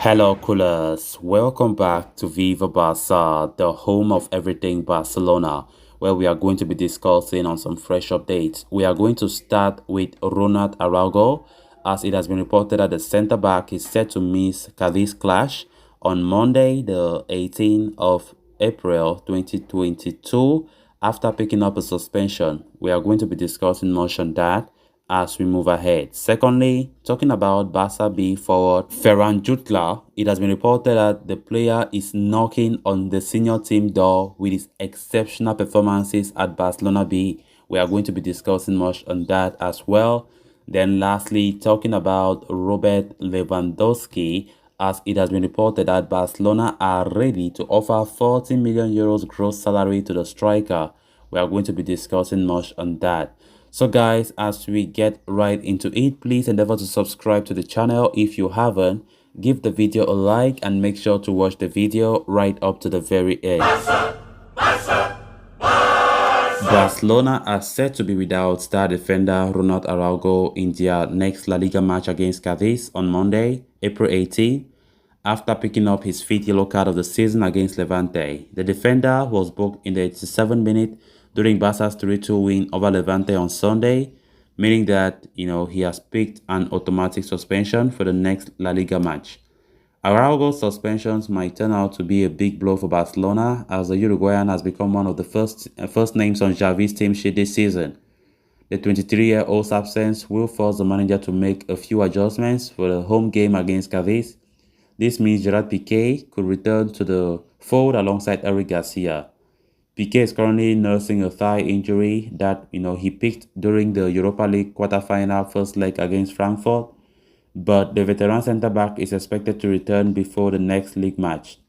Hello, coolers. Welcome back to Viva Barca, the home of everything Barcelona, where we are going to be discussing on some fresh updates. We are going to start with Ronald Araujo, as it has been reported that the centre back is set to miss Cadiz clash on Monday, the 18th of April 2022, after picking up a suspension. We are going to be discussing much on that as we move ahead. Secondly, talking about Barca B forward Ferran Jutgla, it has been reported that the player is knocking on the senior team door with his exceptional performances at Barcelona B. We are going to be discussing much on that as well. Then lastly, talking about Robert Lewandowski, as it has been reported that Barcelona are ready to offer 40 million euros gross salary to the striker. We are going to be discussing much on that. So guys, as we get right into it, please endeavor to subscribe to the channel if you haven't. Give the video a like and make sure to watch the video right up to the very end. Barcelona are set to be without star defender Ronald Araujo in their next La Liga match against Cadiz on Monday, April 18, after picking up his fifth yellow card of the season against Levante. The defender was booked in the 87th minute during Barca's 3-2 win over Levante on Sunday, meaning that he has picked an automatic suspension for the next La Liga match. Araujo's suspensions might turn out to be a big blow for Barcelona, as the Uruguayan has become one of the first names on Xavi's team sheet this season. The 23-year-old's absence will force the manager to make a few adjustments for the home game against Cadiz. This means Gerard Piqué could return to the fold alongside Eric Garcia. Piqué is currently nursing a thigh injury that he picked during the Europa League quarter-final first leg against Frankfurt, but the veteran centre-back is expected to return before the next league match.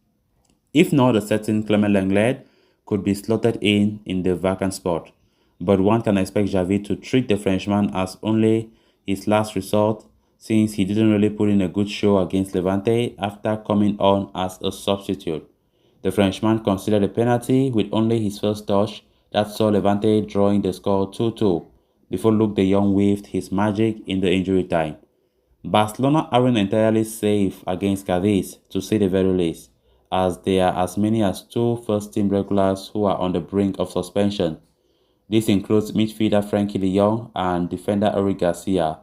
If not, a certain Clement Lenglet could be slotted in the vacant spot, but one can expect Xavi to treat the Frenchman as only his last resort, since he didn't really put in a good show against Levante after coming on as a substitute. The Frenchman considered a penalty with only his first touch that saw Levante drawing the score 2-2 before Luke de Jong waved his magic in the injury time. Barcelona aren't entirely safe against Cadiz, to say the very least, as there are as many as two first-team regulars who are on the brink of suspension. This includes midfielder Frenkie de Jong and defender Eric Garcia.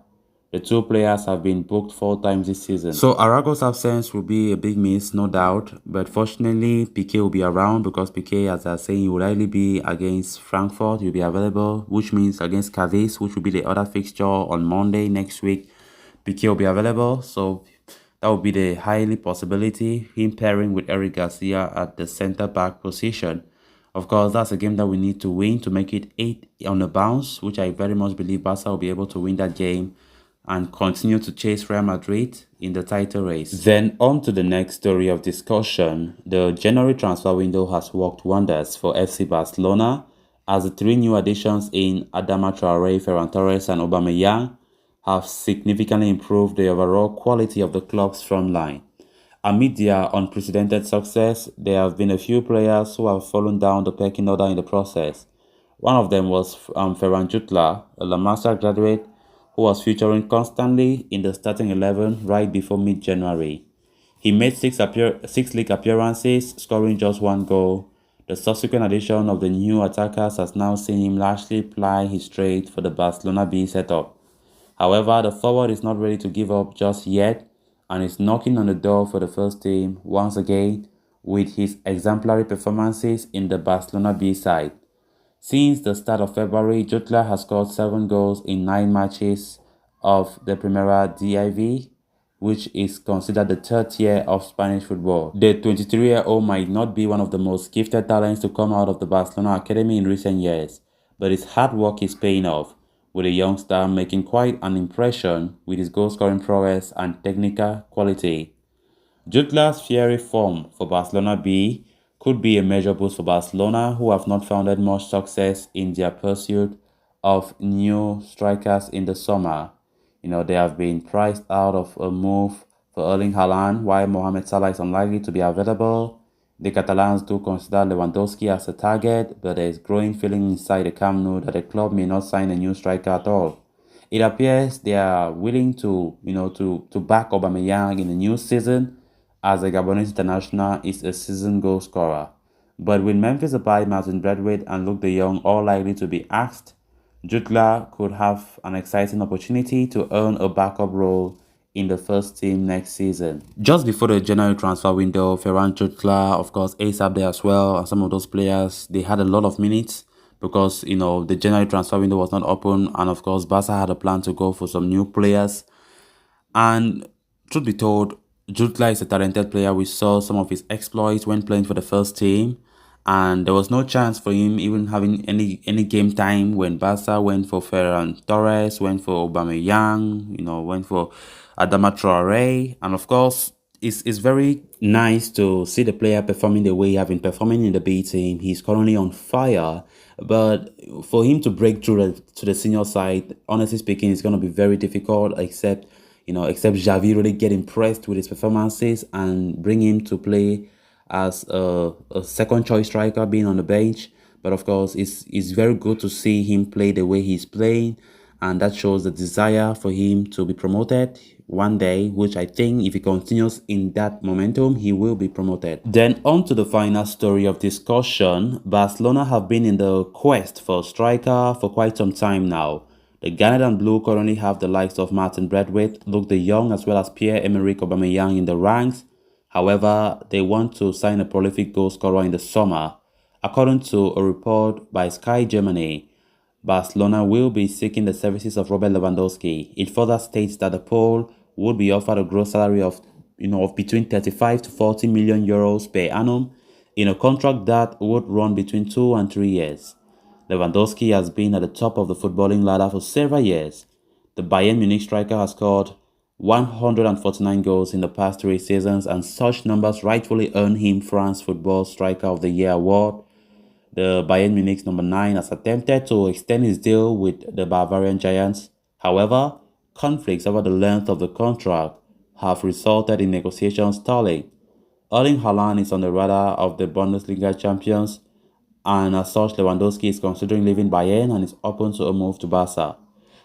The two players have been booked 4 times this season. So Araujo's absence will be a big miss, no doubt. But fortunately, Piqué will be around, because Piqué, as I say, he will likely be against Frankfurt. He'll be available, which means against Cadiz, which will be the other fixture on Monday next week, Piqué will be available. So that would be the highly possibility, him pairing with Eric Garcia at the centre-back position. Of course, that's a game that we need to win to make it 8 on the bounce, which I very much believe Barca will be able to win that game and continue to chase Real Madrid in the title race. Then on to the next story of discussion. The January transfer window has worked wonders for FC Barcelona, as the 3 new additions in Adama Traoré, Ferran Torres and Aubameyang have significantly improved the overall quality of the club's front line. Amid their unprecedented success, there have been a few players who have fallen down the pecking order in the process. One of them was Ferran Jutgla, a La Masia graduate who was featuring constantly in the starting 11 right before mid-January. He made 6 league appearances, scoring just 1 goal. The subsequent addition of the new attackers has now seen him largely ply his trade for the Barcelona B setup. However, the forward is not ready to give up just yet, and is knocking on the door for the first team once again with his exemplary performances in the Barcelona B side. Since the start of February, Jutgla has scored 7 goals in 9 matches of the Primera Div, which is considered the 3rd tier of Spanish football. The 23-year-old might not be one of the most gifted talents to come out of the Barcelona academy in recent years, but his hard work is paying off, with the young star making quite an impression with his goal-scoring prowess and technical quality. Jutgla's fiery form for Barcelona B could be a major boost for Barcelona, who have not found much success in their pursuit of new strikers in the summer. They have been priced out of a move for Erling Haaland, while Mohamed Salah is unlikely to be available. The Catalans do consider Lewandowski as a target, but there is growing feeling inside the Camp Nou that the club may not sign a new striker at all. It appears they are willing to back Aubameyang in the new season, as a Gabonese international is a season goal scorer. But with Memphis Depay, Martin Braithwaite, and Luke de Jong all likely to be axed, Jutgla could have an exciting opportunity to earn a backup role in the first team next season. Just before the January transfer window, Ferran Jutgla, of course, Ace up there as well, and some of those players, they had a lot of minutes because, the January transfer window was not open, and of course, Barca had a plan to go for some new players. And truth be told, Jutgla is a talented player. We saw some of his exploits when playing for the first team, and there was no chance for him even having any game time when Barca went for Ferran Torres, went for Aubameyang, went for Adama Traore, and of course, it's very nice to see the player performing the way he has been performing in the B team. He's currently on fire, but for him to break through to the senior side, honestly speaking, it's going to be very difficult, except Xavi really get impressed with his performances and bring him to play as a second choice striker being on the bench. But of course, it's very good to see him play the way he's playing, and that shows the desire for him to be promoted one day, which I think if he continues in that momentum, he will be promoted. Then on to the final story of discussion. Barcelona have been in the quest for a striker for quite some time now. The Garnet and Blue currently have the likes of Martin Braithwaite, Luke de Jong, as well as Pierre-Emerick Aubameyang in the ranks. However, they want to sign a prolific goal scorer in the summer. According to a report by Sky Germany, Barcelona will be seeking the services of Robert Lewandowski. It further states that the Pole would be offered a gross salary of between 35 to 40 million euros per annum in a contract that would run between 2 and 3 years. Lewandowski has been at the top of the footballing ladder for several years. The Bayern Munich striker has scored 149 goals in the past 3 seasons, and such numbers rightfully earn him France Football Striker of the Year award. The Bayern Munich's number 9 has attempted to extend his deal with the Bavarian Giants. However, conflicts over the length of the contract have resulted in negotiations stalling. Erling Haaland is on the radar of the Bundesliga champions, and as such, Lewandowski is considering leaving Bayern and is open to a move to Barca.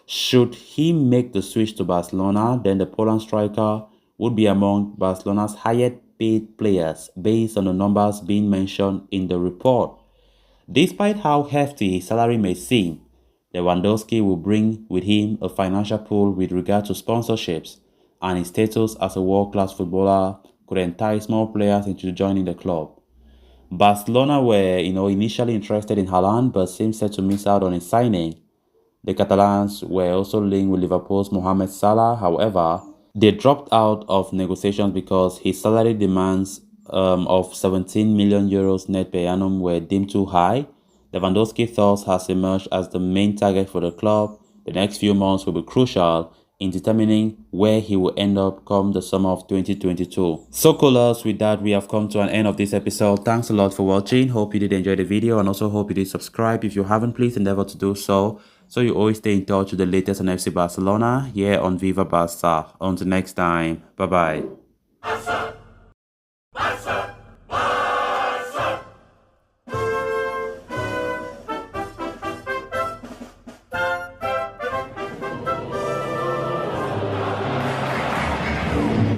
Should he make the switch to Barcelona, then the Poland striker would be among Barcelona's highest paid players based on the numbers being mentioned in the report. Despite how hefty his salary may seem, Lewandowski will bring with him a financial pool with regard to sponsorships, and his status as a world-class footballer could entice more players into joining the club. Barcelona were, initially interested in Haaland, but seemed set to miss out on his signing. The Catalans were also linked with Liverpool's Mohamed Salah. However, they dropped out of negotiations because his salary demands of 17 million euros net per annum were deemed too high. Lewandowski thus has emerged as the main target for the club. The next few months will be crucial in determining where he will end up come the summer of 2022. So coolers, with that, we have come to an end of this episode. Thanks a lot for watching. Hope you did enjoy the video, and also hope you did subscribe. If you haven't, please endeavor to do so you always stay in touch with the latest on FC Barcelona here on Viva Barca. Until next time, bye bye.